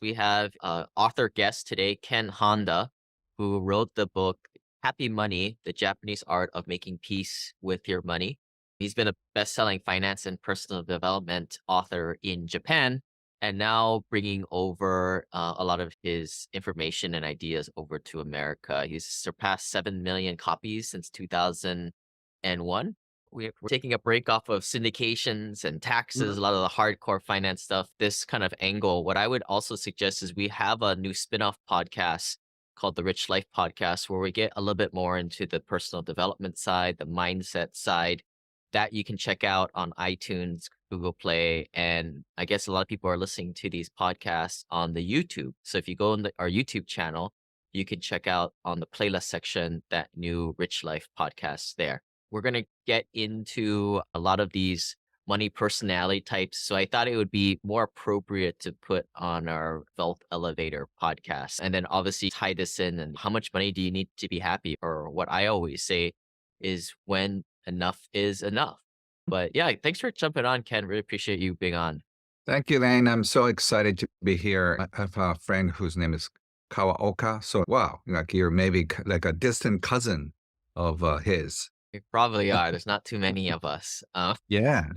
We have author guest today, Ken Honda, who wrote the book Happy Money, The Japanese Art of Making Peace with Your Money. He's been a best-selling finance and personal development author in Japan, and now bringing over a lot of his information and ideas over to America. He's surpassed 7 million copies since 2001. We're taking a break off of syndications and taxes, Mhm. a lot of the hardcore finance stuff, this kind of angle. What I would also suggest is we have a new spin-off podcast called the Rich Life Podcast, where we get a little bit more into the personal development side, the mindset side, that you can check out on iTunes, Google Play. And I guess a lot of people are listening to these podcasts on the YouTube. So if you go on our YouTube channel, you can check out on the playlist section that new Rich Life podcast there. We're going to get into a lot of these money personality types. So I thought it would be more appropriate to put on our Wealth Elevator podcast and then obviously tie this in. And how much money do you need to be happy? Or what I always say is when enough is enough. But yeah, thanks for jumping on, Ken. Really appreciate you being on. Thank you, Lane. I'm so excited to be here. I have a friend whose name is Kawaoka. So, wow, like you're maybe like a distant cousin of his. We probably are. There's not too many of us. Yeah.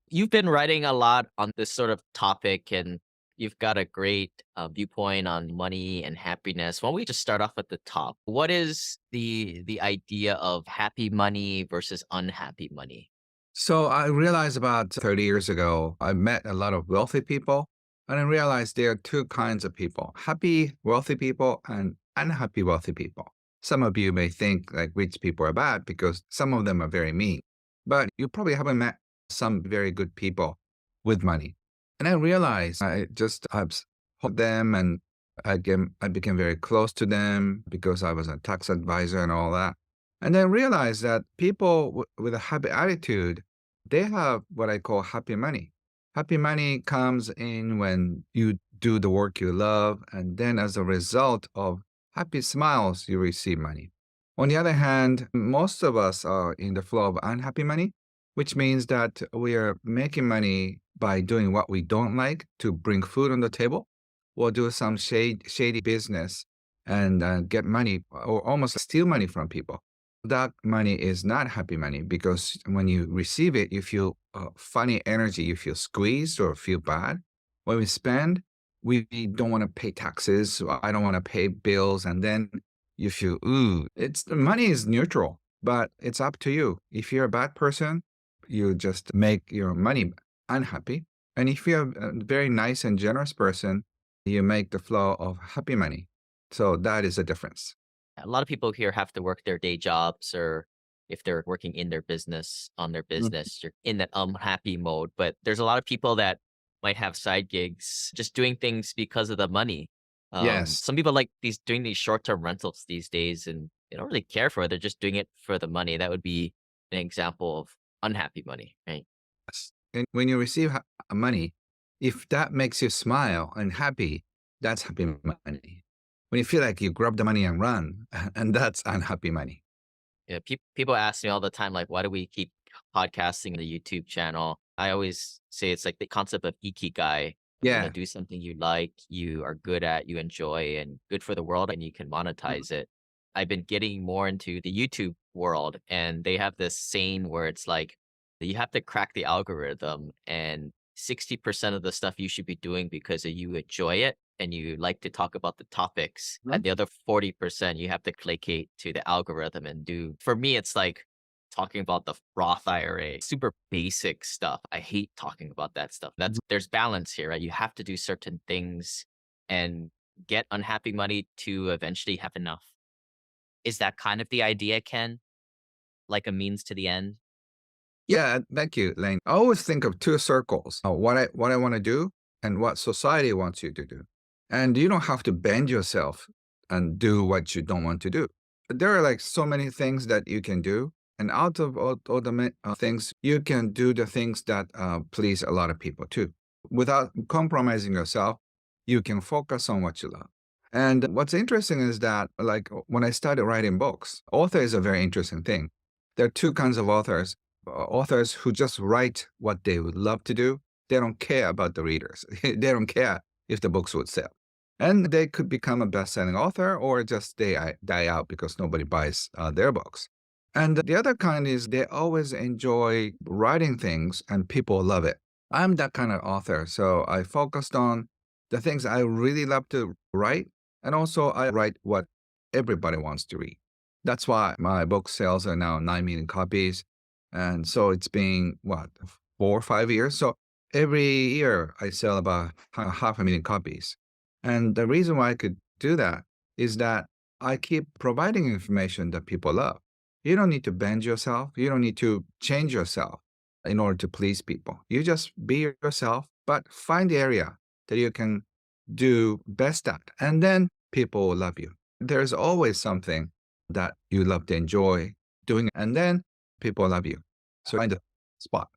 You've been writing a lot on this sort of topic, and you've got a great viewpoint on money and happiness. Why don't we just start off at the top? What is the idea of happy money versus unhappy money? So I realized about 30 years ago, I met a lot of wealthy people, and I realized there are two kinds of people: happy, wealthy people and unhappy, wealthy people. Some of you may think like rich people are bad because some of them are very mean, but you probably haven't met some very good people with money. And I realized I've helped them and I became very close to them because I was a tax advisor and all that. And then realized that people with a happy attitude, they have what I call happy money. Happy money comes in when you do the work you love, and then as a result of happy smiles, you receive money. On the other hand, most of us are in the flow of unhappy money, which means that we are making money by doing what we don't like to bring food on the table or do some shady business and get money or almost steal money from people. That money is not happy money because when you receive it, you feel funny energy, you feel squeezed or feel bad. When we spend, we don't want to pay taxes. So I don't want to pay bills. And then you feel, ooh, it's the money is neutral, but it's up to you. If you're a bad person, you just make your money unhappy. And if you're a very nice and generous person, you make the flow of happy money. So that is the difference. A lot of people here have to work their day jobs, or if they're working in their business, on their Mhm. business, you're in that unhappy mode. But there's a lot of people that might have side gigs, just doing things because of the money. Yes. Some people like doing these short-term rentals these days, and they don't really care for it. They're just doing it for the money. That would be an example of unhappy money, right? Yes. And when you receive money, if that makes you smile and happy, that's happy money. When you feel like you grab the money and run, and that's unhappy money. Yeah, people ask me all the time, like, why do we keep podcasting the YouTube channel? I always say it's like the concept of ikigai. Yeah. Do something you like, you are good at, you enjoy, and good for the world, and you can Mhm. monetize it. I've been getting more into the YouTube world, and they have this saying where it's like you have to crack the algorithm, and 60% of the stuff you should be doing because you enjoy it and you like to talk about the topics, Mhm. and the other 40% you have to placate to the algorithm and do. For me, it's like talking about the Roth IRA, super basic stuff. I hate talking about that stuff. Mhm. There's balance here, right? You have to do certain things and get unhappy money to eventually have enough. Is that kind of the idea, Ken? Like a means to the end? Yeah, thank you, Lane. I always think of two circles: what I want to do and what society wants you to do. And you don't have to bend yourself and do what you don't want to do. There are like so many things that you can do, and out of all the things, you can do the things that please a lot of people too, without compromising yourself. You can focus on what you love. And what's interesting is that, like when I started writing books, author is a very interesting thing. There are two kinds of authors: authors who just write what they would love to do. They don't care about the readers. They don't care if the books would sell. And they could become a best-selling author or just die out because nobody buys their books. And the other kind is they always enjoy writing things and people love it. I'm that kind of author. So I focused on the things I really love to write. And also I write what everybody wants to read. That's why my book sales are now 9 million copies. And so it's been, what, 4 or 5 years? So every year I sell about half a million copies. And the reason why I could do that is that I keep providing information that people love. You don't need to bend yourself. You don't need to change yourself in order to please people. You just be yourself, but find the area that you can do best at, and then people will love you. There's always something that you love to enjoy doing, and then people love you. So find a spot.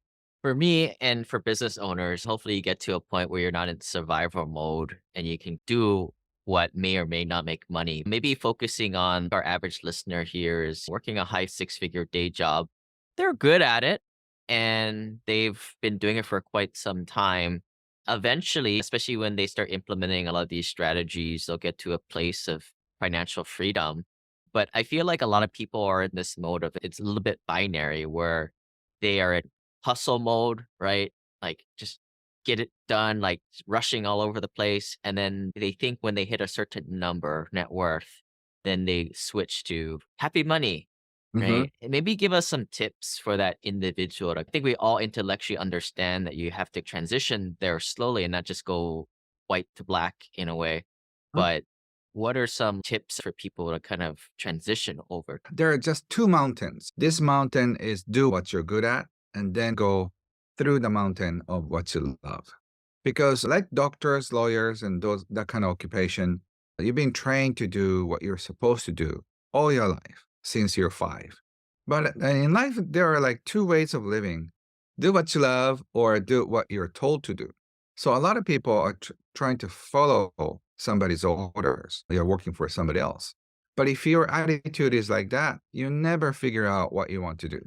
For me and for business owners, hopefully you get to a point where you're not in survival mode and you can do what may or may not make money. Maybe focusing on our average listener here is working a high six-figure day job. They're good at it and they've been doing it for quite some time. Eventually, especially when they start implementing a lot of these strategies, they'll get to a place of financial freedom. But I feel like a lot of people are in this mode of it's a little bit binary where they are in hustle mode, right? Like just get it done, like rushing all over the place. And then they think when they hit a certain number, net worth, then they switch to happy money, Mhm. right? And maybe give us some tips for that individual. I think we all intellectually understand that you have to transition there slowly and not just go white to black in a way. But what are some tips for people to kind of transition over? There are just two mountains. This mountain is do what you're good at and then go through the mountain of what you love. Because like doctors, lawyers, and those that kind of occupation, you've been trained to do what you're supposed to do all your life since you're 5. But in life, there are like two ways of living. Do what you love or do what you're told to do. So a lot of people are trying to follow somebody's orders. You're working for somebody else. But if your attitude is like that, you never figure out what you want to do.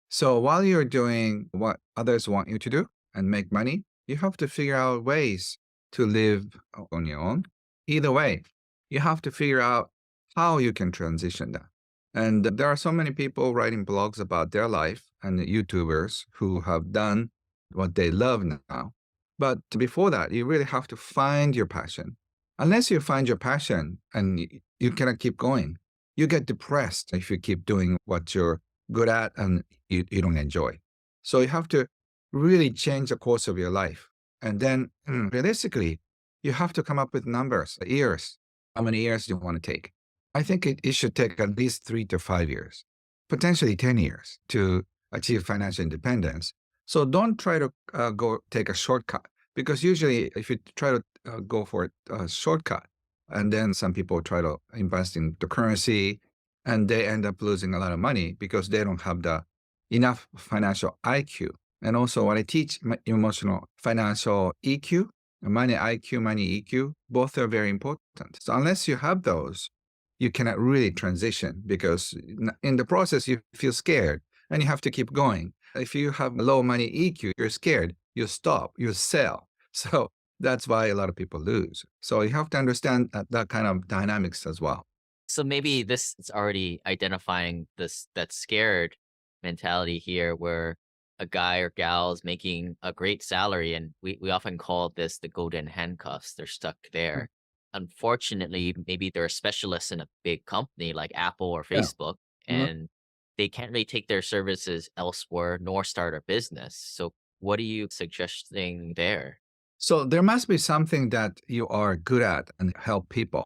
So while you're doing what others want you to do and make money, you have to figure out ways to live on your own. Either way, you have to figure out how you can transition that. And there are so many people writing blogs about their life and YouTubers who have done what they love now. But before that, you really have to find your passion. Unless you find your passion and you cannot keep going, you get depressed if you keep doing what you're good at and you don't enjoy. So you have to really change the course of your life. And then realistically, you have to come up with numbers, years. How many years do you want to take? I think it should take at least 3 to 5 years, potentially 10 years to achieve financial independence. So don't try to go take a shortcut because usually if you try to go for a shortcut and then some people try to invest in the currency and they end up losing a lot of money because they don't have the enough financial IQ. And also when I teach emotional financial EQ, money IQ, money EQ, both are very important. So unless you have those, you cannot really transition because in the process you feel scared and you have to keep going. If you have low money EQ, you're scared, you stop, you sell. So that's why a lot of people lose. So you have to understand that kind of dynamics as well. So maybe this is already identifying this that scared mentality here where a guy or gal is making a great salary and we often call this the golden handcuffs. They're stuck there. Unfortunately, maybe they're a specialist in a big company like Apple or Yeah. Facebook, Mhm. and they can't really take their services elsewhere nor start a business. So what are you suggesting there? So there must be something that you are good at and help people.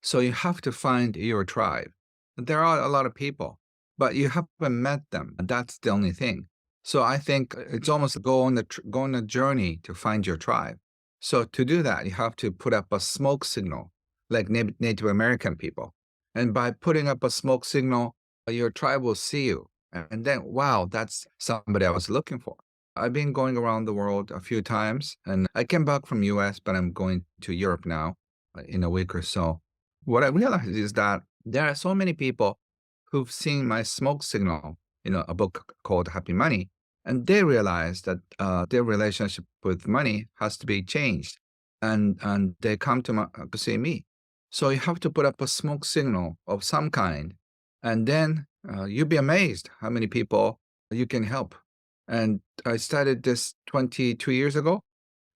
So you have to find your tribe. There are a lot of people, but you haven't met them. That's the only thing. So I think it's almost go on a journey to find your tribe. So to do that, you have to put up a smoke signal, like Native American people. And by putting up a smoke signal, your tribe will see you. And then, wow, that's somebody I was looking for. I've been going around the world a few times, and I came back from US, but I'm going to Europe now in a week or so. What I realized is that there are so many people who've seen my smoke signal, a book called Happy Money, and they realize that their relationship with money has to be changed. and they come to see me. So you have to put up a smoke signal of some kind, and then you'll be amazed how many people you can help. And I started this 22 years ago,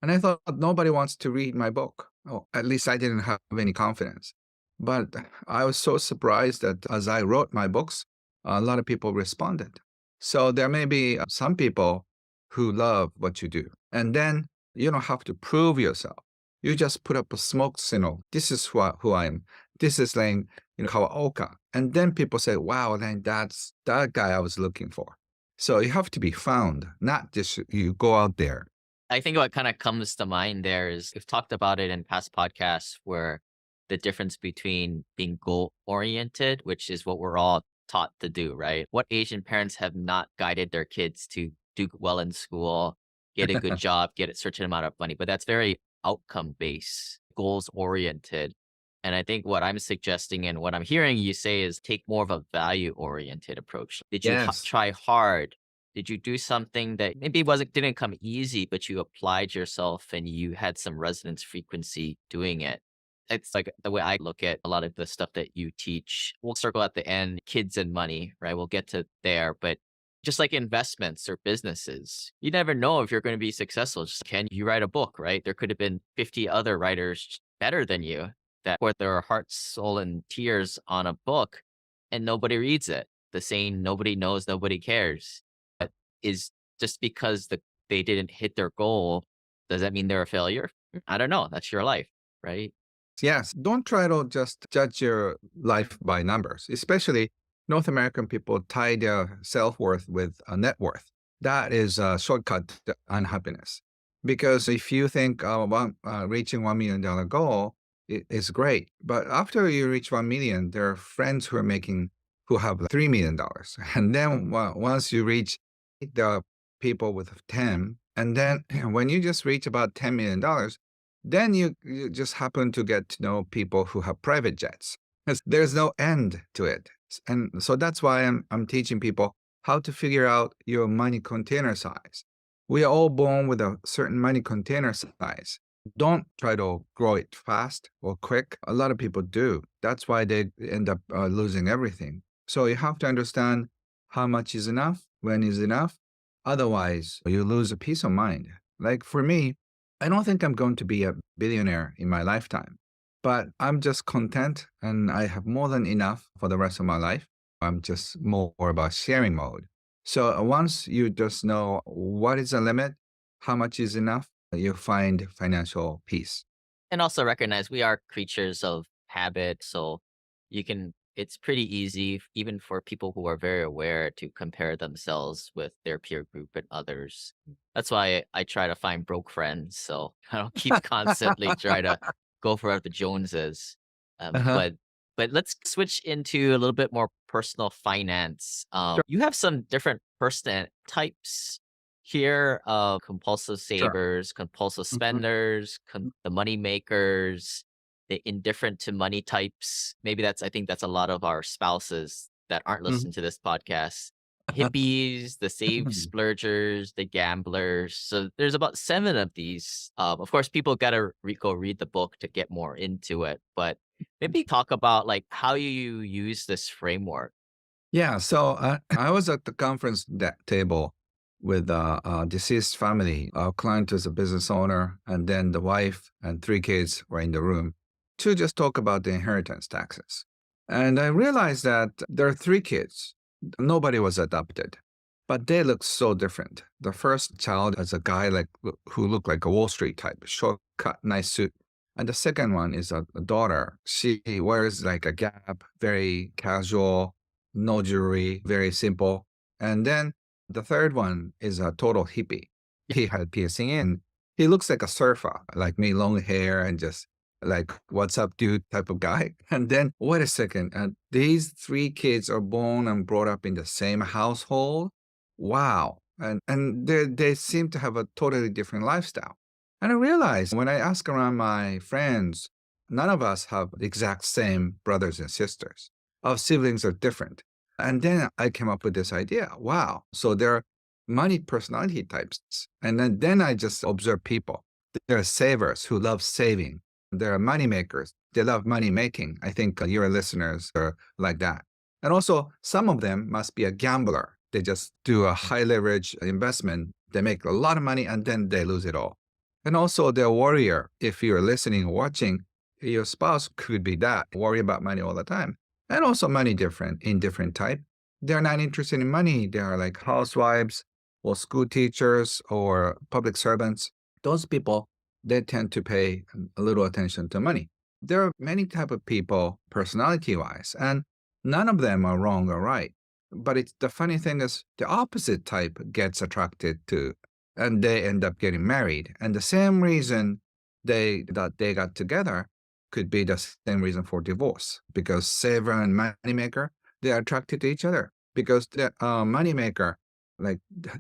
and I thought nobody wants to read my book. Oh, at least I didn't have any confidence. But I was so surprised that as I wrote my books, a lot of people responded. So there may be some people who love what you do. And then you don't have to prove yourself. You just put up a smoke signal. This is who I am. This is like, Kawaoka. And then people say, wow, then that's that guy I was looking for. So you have to be found, not just you go out there. I think what kind of comes to mind there is we've talked about it in past podcasts where the difference between being goal oriented, which is what we're all taught to do, right? What Asian parents have not guided their kids to do well in school, get a good job, get a certain amount of money, but that's very outcome based, goals oriented. And I think what I'm suggesting and what I'm hearing you say is take more of a value oriented approach. Did you Yes. try hard? Did you do something that maybe wasn't didn't come easy, but you applied yourself and you had some resonance frequency doing it? It's like the way I look at a lot of the stuff that you teach. We'll circle at the end, kids and money, right? We'll get to there, but just like investments or businesses, you never know if you're going to be successful. Just can you write a book, right? There could have been 50 other writers better than you that poured their heart, soul, and tears on a book, and nobody reads it. The saying, nobody knows, nobody cares is just because they didn't hit their goal, does that mean they're a failure? I don't know. That's your life, right? Yes, don't try to just judge your life by numbers, especially North American people tie their self worth with a net worth. That is a shortcut to unhappiness. Because if you think reaching $1 million goal is great, but after you reach 1 million, there are friends who are making who have like $3 million, and then once you reach, there are people with 10, and then when you just reach about $10 million, then you just happen to get to know people who have private jets. There's no end to it. And so that's why I'm teaching people how to figure out your money container size. We are all born with a certain money container size. Don't try to grow it fast or quick. A lot of people do. That's why they end up losing everything. So you have to understand how much is enough, when is enough. Otherwise, you lose a peace of mind. Like for me, I don't think I'm going to be a billionaire in my lifetime, but I'm just content and I have more than enough for the rest of my life. I'm just more about sharing mode. So once you just know what is the limit, how much is enough, you find financial peace. And also recognize we are creatures of habit. So it's pretty easy, even for people who are very aware, to compare themselves with their peer group and others. That's why I try to find broke friends. So I don't keep constantly try to go for the Joneses. Um, Uh-huh. but but let's switch into a little bit more personal finance. Sure. You have some different person types here, compulsive Sure. savers, compulsive Mhm. spenders, the money makers, the indifferent to money types. Maybe I think that's a lot of our spouses that aren't Mhm. listening to this podcast. Hippies, the save splurgers, the gamblers. So there's about seven of these. Of course, people gotta go read the book to get more into it. But maybe talk about like how you use this framework. Yeah, so I was at the conference table with a deceased family. Our client was a business owner, and then the wife and three kids were in the room to just talk about the inheritance taxes. And I realized that there are three kids. Nobody was adopted, but they look so different. The first child is a guy like who looked like a Wall Street type, short cut, nice suit. And the second one is a daughter. She wears like a Gap, very casual, no jewelry, very simple. And then the third one is a total hippie. He had piercing in. He looks like a surfer, like me, long hair and just like, what's up, dude, type of guy. And then, wait a second, these three kids are born and brought up in the same household. Wow. And they seem to have a totally different lifestyle. And I realized when I ask around my friends, none of us have the exact same brothers and sisters. Our siblings are different. And then I came up with this idea. Wow. So there are many personality types. And then I just observe people. There are savers who love saving. There are money makers. They love money making. I think your listeners are like that. And also, some of them must be a gambler. They just do a high leverage investment. They make a lot of money and then they lose it all. And also, they're a warrior. If you're listening or watching, your spouse could be that, worry about money all the time. And also, money different in different type. They're not interested in money. They are like housewives or school teachers or public servants. Those people, they tend to pay a little attention to money. There are many type of people personality wise, and none of them are wrong or right. But it's the funny thing is the opposite type gets attracted to and they end up getting married. And the same reason they got together could be the same reason for divorce because saver and moneymaker, they are attracted to each other because the moneymaker, like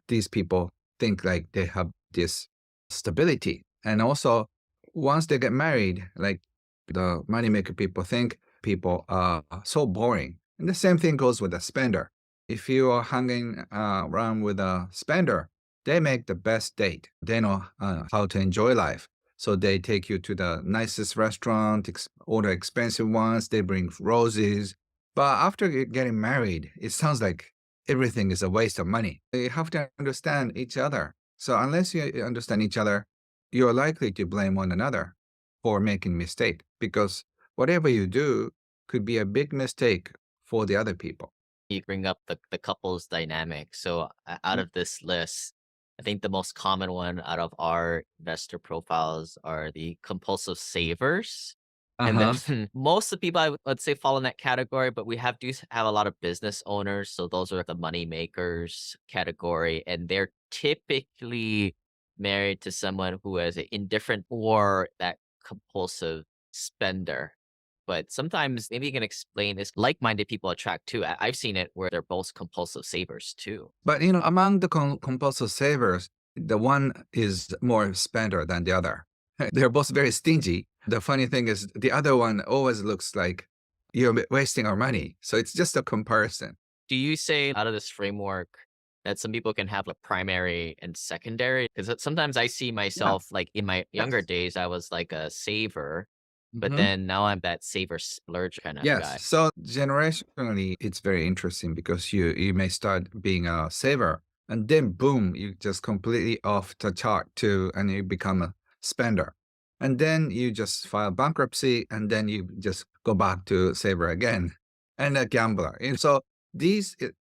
these people think like they have this stability. And also, once they get married, like the moneymaker people think people are so boring. And the same thing goes with a spender. If you are hanging around with a spender, they make the best date. They know how to enjoy life. So they take you to the nicest restaurant, order expensive ones, they bring roses. But after getting married, it sounds like everything is a waste of money. You have to understand each other. So unless you understand each other, you're likely to blame one another for making mistake because whatever you do could be a big mistake for the other people. You bring up the couples dynamic. So out of this list, I think the most common one out of our investor profiles are the compulsive savers. And Uh-huh. then most of the people would say fall in that category, but we have a lot of business owners. So those are the money makers category. And they're typically married to someone who is indifferent or that compulsive spender. But sometimes maybe you can explain this like-minded people attract too. I've seen it where they're both compulsive savers too. But among the compulsive savers, the one is more spender than the other. They're both very stingy. The funny thing is, the other one always looks like you're wasting our money. So it's just a comparison. Do you say out of this framework that some people can have a primary and secondary? Because sometimes I see Yeah. myself like in my younger Yes. days, I was like a saver, but Mhm. then now I'm that saver splurge kind of Yes. guy. So generationally, it's very interesting because you may start being a saver and then boom, you just completely off the chart too, and you become a spender. And then you just file bankruptcy and then you just go back to saver again and a gambler. And so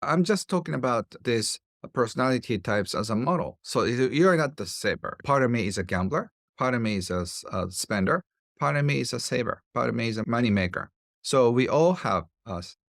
I'm just talking about these personality types as a model. So you're not the saver. Part of me is a gambler. Part of me is a spender. Part of me is a saver. Part of me is a moneymaker. So we all have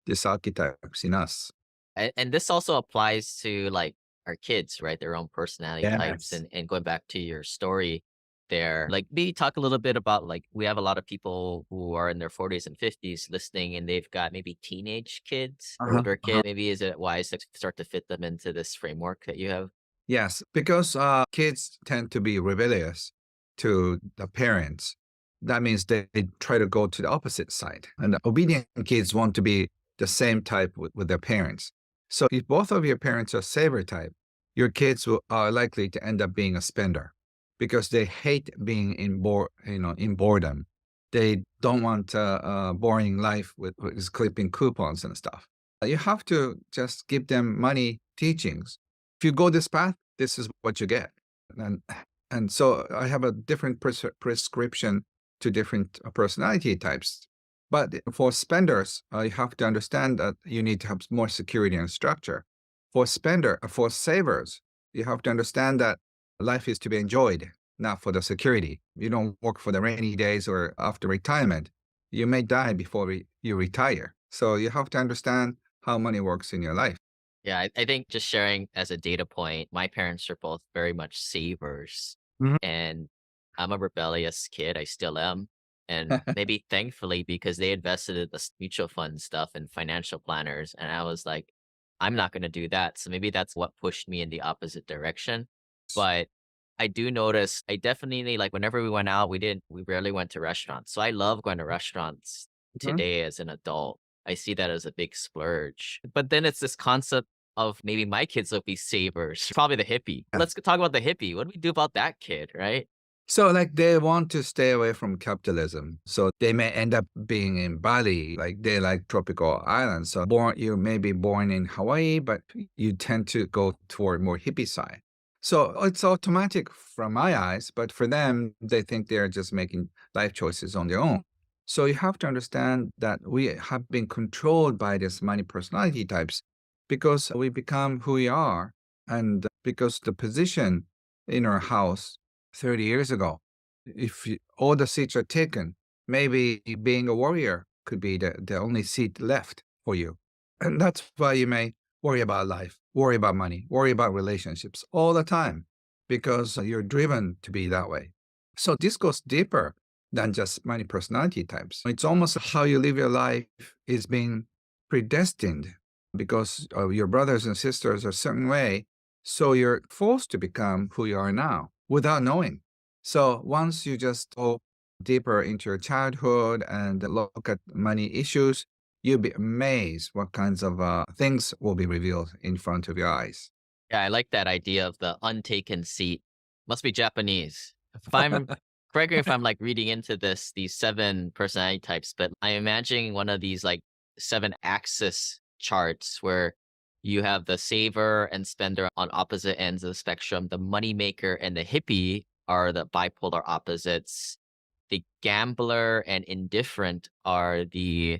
these archetypes in us. And this also applies to like our kids, right? Their own personality types. Yes. And going back to your story there, like maybe talk a little bit about like we have a lot of people who are in their 40s and 50s listening and they've got maybe teenage kids or Uh-huh. older Uh-huh. kids. Maybe is it wise to start to fit them into this framework that you have? Yes, because kids tend to be rebellious to the parents. That means they try to go to the opposite side. And the obedient kids want to be the same type with their parents. So if both of your parents are saver type, your kids are likely to end up being a spender because they hate being in boredom. They don't want a boring life with clipping coupons and stuff. You have to just give them money teachings. If you go this path, this is what you get. And and so I have a different prescription to different personality types. But for spenders, you have to understand that you need to have more security and structure. For savers, you have to understand that life is to be enjoyed, not for the security. You don't work for the rainy days or after retirement. You may die before you retire. So you have to understand how money works in your life. Yeah, I think just sharing as a data point, my parents are both very much savers. Mhm. And I'm a rebellious kid. I still am. And maybe thankfully, because they invested in the mutual fund stuff and financial planners. And I was like, I'm not going to do that. So maybe that's what pushed me in the opposite direction. But I do notice, I definitely like whenever we went out, we rarely went to restaurants. So I love going to restaurants Mhm. today as an adult. I see that as a big splurge. But then it's this concept of maybe my kids will be savers, probably the hippie. Let's Yes. talk about the hippie. What do we do about that kid, right? So, like, they want to stay away from capitalism. So they may end up being in Bali, like they like tropical islands. So you may be born in Hawaii, but you tend to go toward more hippie side. So it's automatic from my eyes, but for them, they think they're just making life choices on their own. So you have to understand that we have been controlled by this money personality types because we become who we are, and because the position in our house 30 years ago. If all the seats are taken, maybe being a warrior could be the only seat left for you. And that's why you may worry about life, worry about money, worry about relationships all the time because you're driven to be that way. So this goes deeper than just money personality types. It's almost how you live your life is being predestined because your brothers and sisters are a certain way. So you're forced to become who you are now without knowing. So once you just go deeper into your childhood and look at money issues, you'll be amazed what kinds of things will be revealed in front of your eyes. Yeah, I like that idea of the untaken seat. Must be Japanese. If I'm correct me if I'm like reading into these seven personality types, but I'm imagining one of these like seven axis charts where you have the saver and spender on opposite ends of the spectrum. The moneymaker and the hippie are the bipolar opposites. The gambler and indifferent are the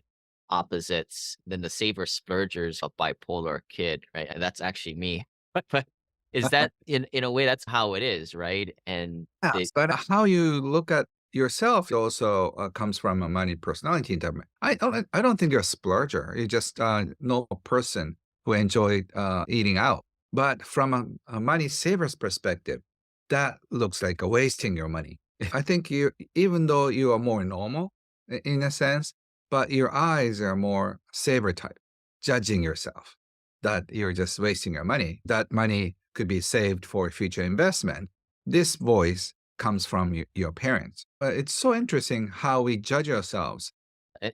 opposites. Then the saver splurgers, a bipolar kid, right? And that's actually me. But is that in a way that's how it is, right? And the Yes, but how you look at yourself also comes from a money personality type. I don't think you're a splurger. You're just a normal person who enjoy eating out. But from a money saver's perspective, that looks like a wasting your money. I think you, even though you are more normal in a sense, but your eyes are more saver type, judging yourself that you're just wasting your money. That money could be saved for future investment. This voice comes from your parents. It's so interesting how we judge ourselves.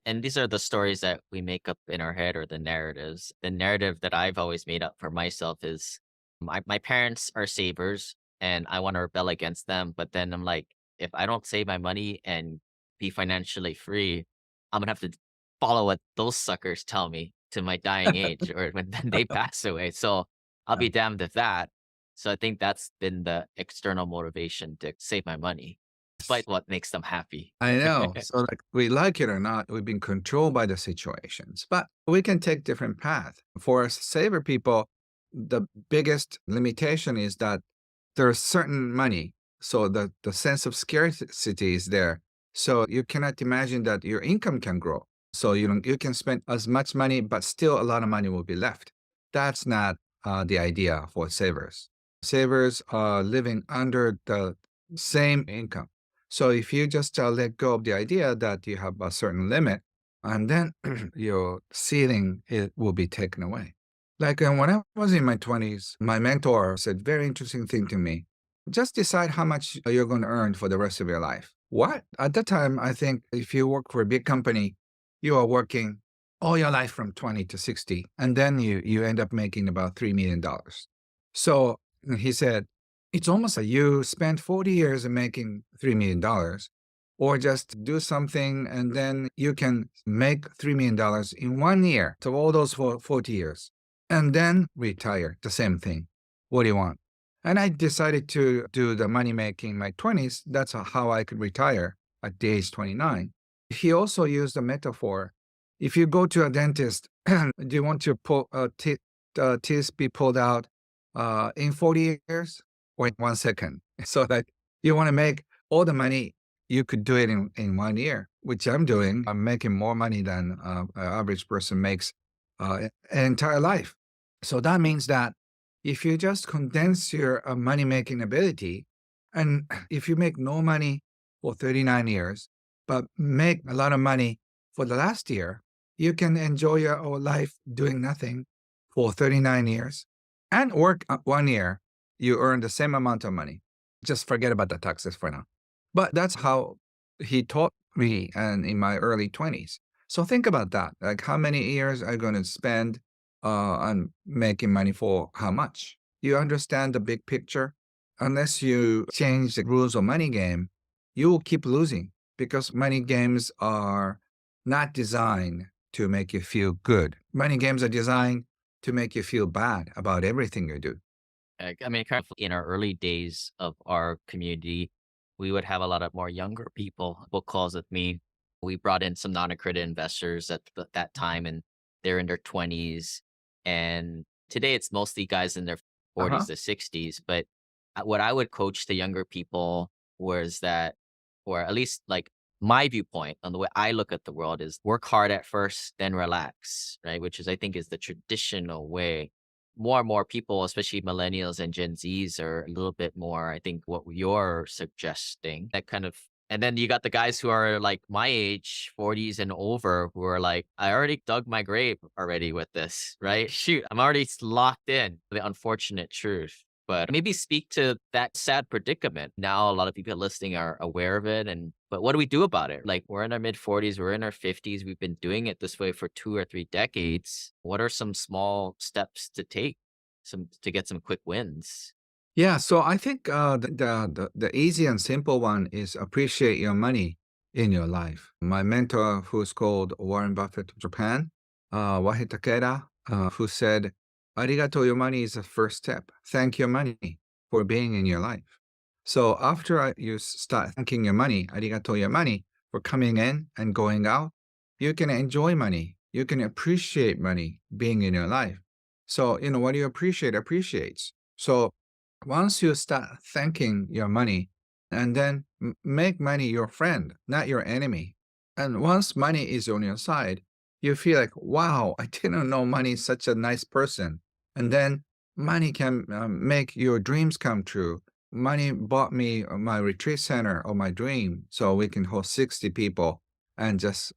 and these are the stories that we make up in our head or the narratives. The narrative that I've always made up for myself is my parents are savers and I want to rebel against them. But then I'm like, if I don't save my money and be financially free, I'm gonna have to follow what those suckers tell me to my dying age or when then they pass away. So I'll be damned if that. So I think that's been the external motivation to save my money, despite what makes them happy. I know. So, like, we like it or not, we've been controlled by the situations, but we can take different paths. For us saver people, the biggest limitation is that there's certain money. So the sense of scarcity is there. So you cannot imagine that your income can grow. So you can spend as much money, but still a lot of money will be left. That's not the idea for savers. Savers are living under the same income. So if you just let go of the idea that you have a certain limit, and then your ceiling it will be taken away. Like when I was in my 20s, my mentor said very interesting thing to me. Just decide how much you're going to earn for the rest of your life. What? At that time, I think if you work for a big company, you are working all your life from 20 to 60, and then you end up making about $3 million. So he said, it's almost like you spent 40 years in making $3 million, or just do something and then you can make $3 million in 1 year. So all those for 40 years and then retire. The same thing. What do you want? And I decided to do the money making in my 20s. That's how I could retire at the age 29. He also used a metaphor. If you go to a dentist, do you want to pull teeth be pulled out in 40 years or in 1 second? So that you want to make all the money, you could do it in 1 year, which I'm doing. I'm making more money than an average person makes an entire life. So that means that if you just condense your money making ability, and if you make no money for 39 years, but make a lot of money for the last year, you can enjoy your whole life doing nothing for 39 years and work 1 year. You earn the same amount of money. Just forget about the taxes for now. But that's how he taught me and in my early 20s. So think about that. Like how many years are you going to spend on making money for how much? You understand the big picture? Unless you change the rules of money game, you will keep losing because money games are not designed to make you feel good. Money games are designed to make you feel bad about everything you do. I mean, kind of in our early days of our community, we would have a lot of more younger people book calls with me. We brought in some non-accredited investors at that time, and they're in their 20s. And today, it's mostly guys in their Uh 40s huh. to 60s. But what I would coach the younger people was that, or at least like my viewpoint on the way I look at the world is work hard at first, then relax, right? Which is, I think, is the traditional way. More and more people, especially millennials and Gen Zs, are a little bit more, I think, what you're suggesting. That kind of, and then you got the guys who are like my age, 40s and over, who are like, I already dug my grave already with this, right? Shoot, I'm already locked in. The unfortunate truth. But maybe speak to that sad predicament. Now a lot of people listening are aware of it. And but what do we do about it? Like we're in our mid 40s, we're in our 50s, we've been doing it this way for 2 or 3 decades. What are some small steps to take some to get some quick wins? Yeah, so I think the easy and simple one is appreciate your money in your life. My mentor, who's called Warren Buffett of Japan, Wahi Takeda, who said, "Arigato your money is the first step. Thank your money for being in your life." So after you start thanking your money, arigato your money for coming in and going out, you can enjoy money. You can appreciate money being in your life. So, what you appreciate appreciates. So once you start thanking your money and then make money your friend, not your enemy. And once money is on your side, you feel like, wow, I didn't know money is such a nice person. And then money can make your dreams come true. Money bought me my retreat center of my dream so we can host 60 people and just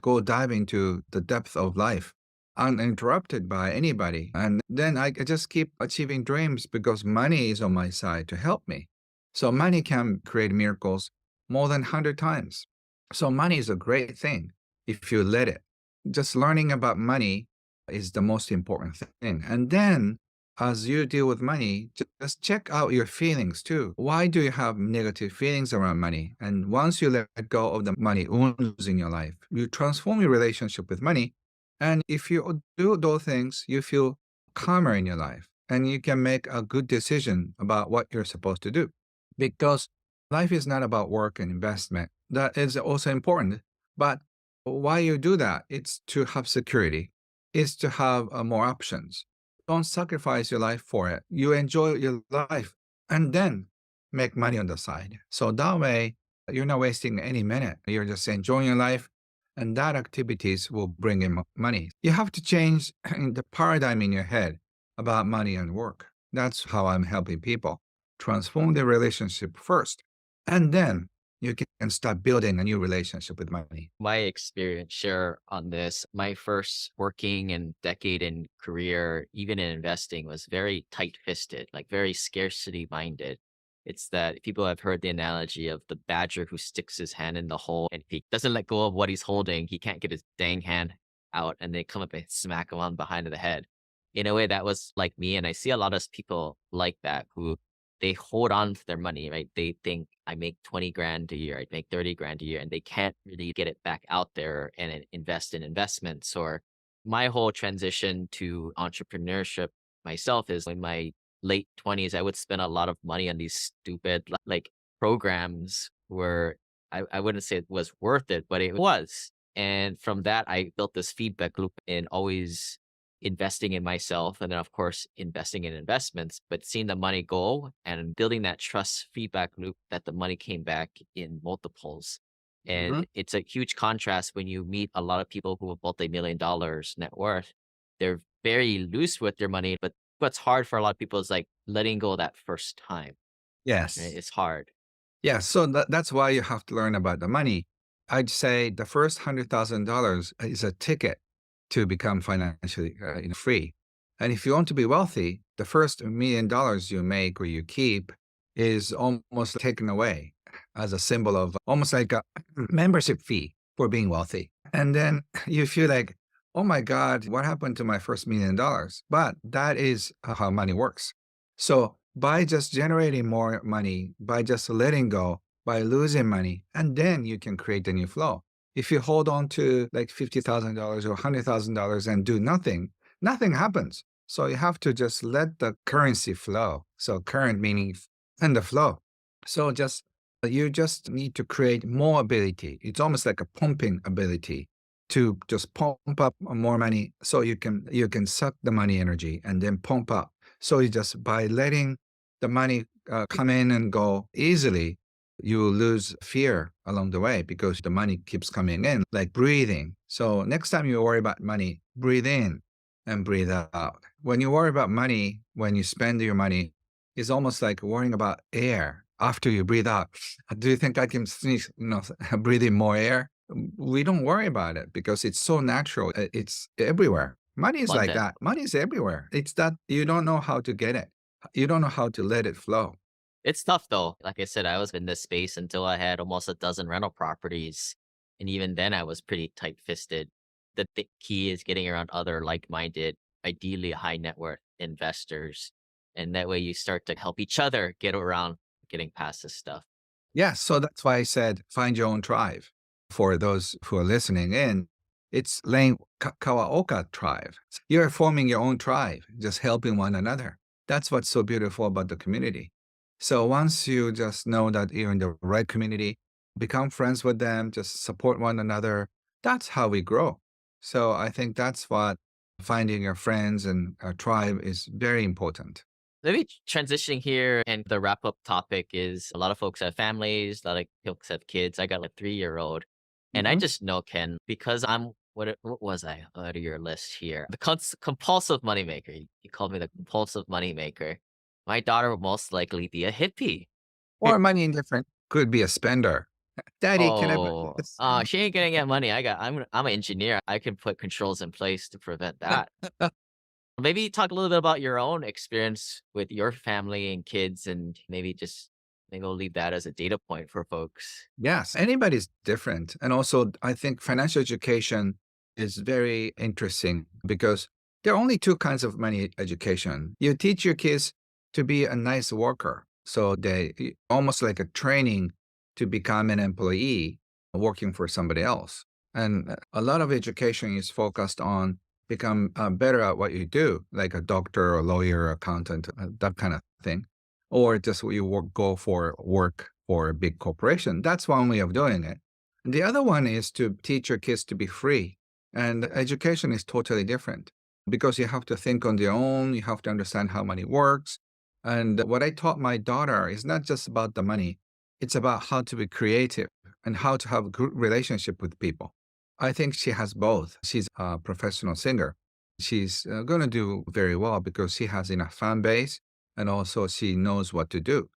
go dive into the depth of life uninterrupted by anybody. And then I just keep achieving dreams because money is on my side to help me. So money can create miracles more than 100 times. So money is a great thing if you let it. Just learning about money is the most important thing. And then as you deal with money, just check out your feelings too. Why do you have negative feelings around money? And once you let go of the money wounds in your life, you transform your relationship with money, and if you do those things, you feel calmer in your life and you can make a good decision about what you're supposed to do. Because life is not about work and investment. That is also important. But why you do that? It's to have security, it's to have more options. Don't sacrifice your life for it. You enjoy your life and then make money on the side. So that way, you're not wasting any minute. You're just enjoying your life and that activities will bring in money. You have to change the paradigm in your head about money and work. That's how I'm helping people transform their relationship first, and then you can start building a new relationship with money. My experience share on this, my first working and decade in career, even in investing, was very tight fisted, like very scarcity minded. It's that people have heard the analogy of the badger who sticks his hand in the hole, and if he doesn't let go of what he's holding, he can't get his dang hand out, and they come up and smack him on behind of the head. In a way, that was like me. And I see a lot of people like that who they hold on to their money, right? They think I make 20 grand a year, I make 30 grand a year, and they can't really get it back out there and invest in investments. Or my whole transition to entrepreneurship myself is in my late 20s, I would spend a lot of money on these stupid like programs where I wouldn't say it was worth it, but it was. And from that, I built this feedback loop in always investing in myself and then of course investing in investments, but seeing the money go and building that trust feedback loop that the money came back in multiples. And Mhm. it's a huge contrast when you meet a lot of people who have multi-million dollars net worth. They're very loose with their money, but what's hard for a lot of people is like letting go that first time, right? Yes. It's hard. Yeah, so that's why you have to learn about the money. I'd say the first $100,000 is a ticket to become financially free. And if you want to be wealthy, the first $1 million you make or you keep is almost taken away as a symbol of almost like a membership fee for being wealthy. And then you feel like, oh my God, what happened to my first $1 million? But that is how money works. So by just generating more money, by just letting go, by losing money, and then you can create a new flow. If you hold on to like $50,000 or $100,000 and do nothing, nothing happens. So you have to just let the currency flow. So current meaning and the flow. So just you just need to create more ability. It's almost like a pumping ability to just pump up more money so you can suck the money energy and then pump up. So you just by letting the money come in and go easily, you lose fear along the way because the money keeps coming in, like breathing. So next time you worry about money, breathe in and breathe out. When you worry about money, when you spend your money, it's almost like worrying about air after you breathe out. Do you think I can sneeze, breathe in more air? We don't worry about it because it's so natural. It's everywhere. Money is like Abundant. that. Money is everywhere. It's that you don't know how to get it. You don't know how to let it flow. It's tough though. Like I said, I was in this space until I had almost a dozen rental properties. And even then I was pretty tight fisted. The key is getting around other like minded, ideally high net worth investors. And that way you start to help each other get around getting past this stuff. Yeah, so that's why I said find your own tribe. For those who are listening in, it's Lane Kawaoka tribe. You're forming your own tribe, just helping one another. That's what's so beautiful about the community. So once you just know that you're in the right community, become friends with them, just support one another, that's how we grow. So I think that's what finding your friends and a tribe is very important. Maybe transitioning here and the wrap up topic is a lot of folks have families, a lot of folks have kids. I got a 3-year-old. And I Mhm. just know, Ken, because I'm what was I out of your list here? The compulsive moneymaker. You called me the compulsive moneymaker. My daughter will most likely be a hippie. Or money indifferent could be a spender. Daddy, can I buy Oh, this? she ain't gonna get money. I'm an engineer. I can put controls in place to prevent that. Maybe talk a little bit about your own experience with your family and kids, and maybe we'll leave that as a data point for folks. Yes, anybody's different. And also, I think financial education is very interesting because there are only two kinds of money education. You teach your kids to be a nice worker. So almost like a training to become an employee working for somebody else. And a lot of education is focused on become better at what you do, like a doctor or lawyer, accountant, that kind of thing, or just go for work for a big corporation. That's one way of doing it. The other one is to teach your kids to be free. And education is totally different because you have to think on your own, you have to understand how money works. And what I taught my daughter is not just about the money, it's about how to be creative and how to have a good relationship with people. I think she has both. She's a professional singer. She's going to do very well because she has enough fan base and also she knows what to do.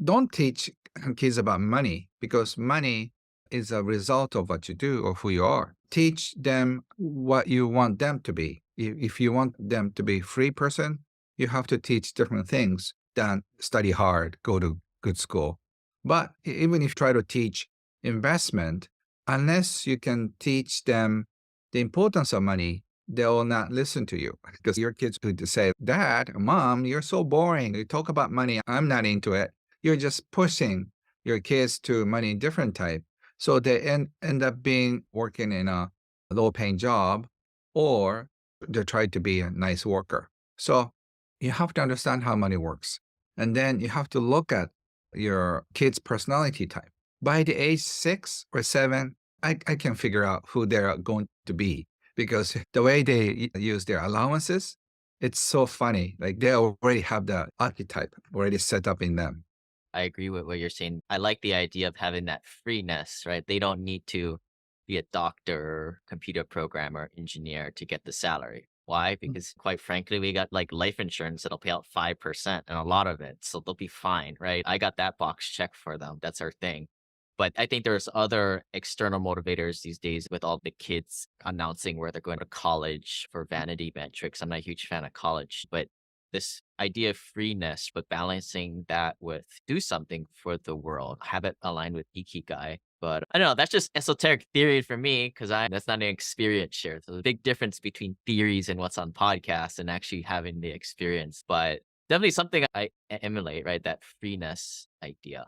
Don't teach kids about money because money is a result of what you do or who you are. Teach them what you want them to be. If you want them to be a free person, you have to teach different things than study hard, go to good school. But even if you try to teach investment, unless you can teach them the importance of money, they will not listen to you because your kids could say, Dad, Mom, you're so boring. You talk about money. I'm not into it. You're just pushing your kids to money different type. So they end up being working in a low paying job or they try to be a nice worker. So you have to understand how money works. And then you have to look at your kid's personality type. By the age 6 or 7, I can figure out who they're going to be because the way they use their allowances, it's so funny. Like they already have the archetype already set up in them. I agree with what you're saying. I like the idea of having that freeness, right? They don't need to be a doctor, computer programmer, engineer to get the salary. Why? Because quite frankly, we got like life insurance that'll pay out 5% and a lot of it. So they'll be fine, right? I got that box checked for them. That's our thing. But I think there's other external motivators these days with all the kids announcing where they're going to college for vanity metrics. I'm not a huge fan of college, but this idea of freeness, but balancing that with do something for the world, have it aligned with ikigai. But I don't know, that's just esoteric theory for me because I that's not an experience share. So there's a big difference between theories and what's on podcasts and actually having the experience. But Definitely something I emulate, right? That freeness idea.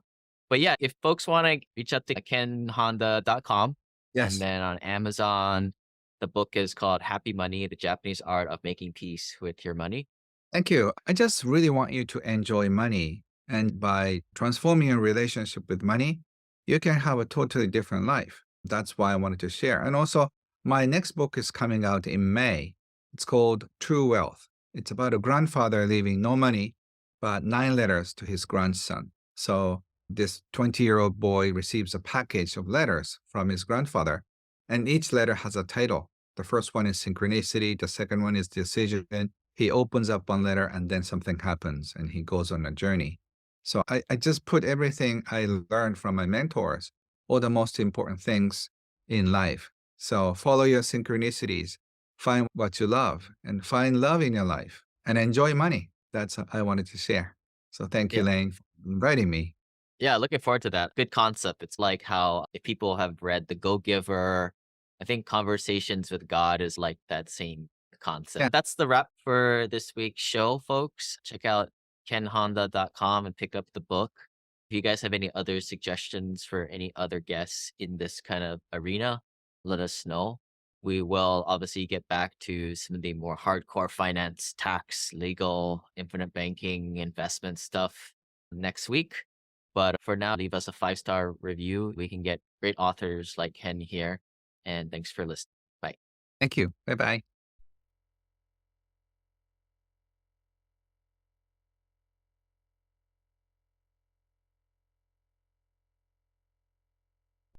But yeah, if folks want to reach out to kenhonda.com, and Yes. then on Amazon, the book is called Happy Money, The Japanese Art of Making Peace with Your Money. Thank you. I just really want you to enjoy money. And by transforming your relationship with money, you can have a totally different life. That's why I wanted to share. And also, my next book is coming out in May. It's called True Wealth. It's about a grandfather leaving no money, but 9 letters to his grandson. So, this 20-year-old boy receives a package of letters from his grandfather, and each letter has a title. The first one is synchronicity, the second one is decision, he opens up one letter and then something happens and he goes on a journey. So I just put everything I learned from my mentors, all the most important things in life. So follow your synchronicities, find what you love, and find love in your life and enjoy money. That's what I wanted to share. So thank you, Yeah. Lane, for inviting me. Yeah, looking forward to that. Good concept. It's like how if people have read The Go Giver, I think Conversations with God is like that same concept. Yeah, But that's the wrap for this week's show, folks. Check out kenhonda.com and pick up the book. If you guys have any other suggestions for any other guests in this kind of arena, let us know. We will obviously get back to some of the more hardcore finance, tax, legal, infinite banking, investment stuff next week. But for now, leave us a 5-star review. We can get great authors like Ken here. And thanks for listening. Bye. thank you. Bye bye.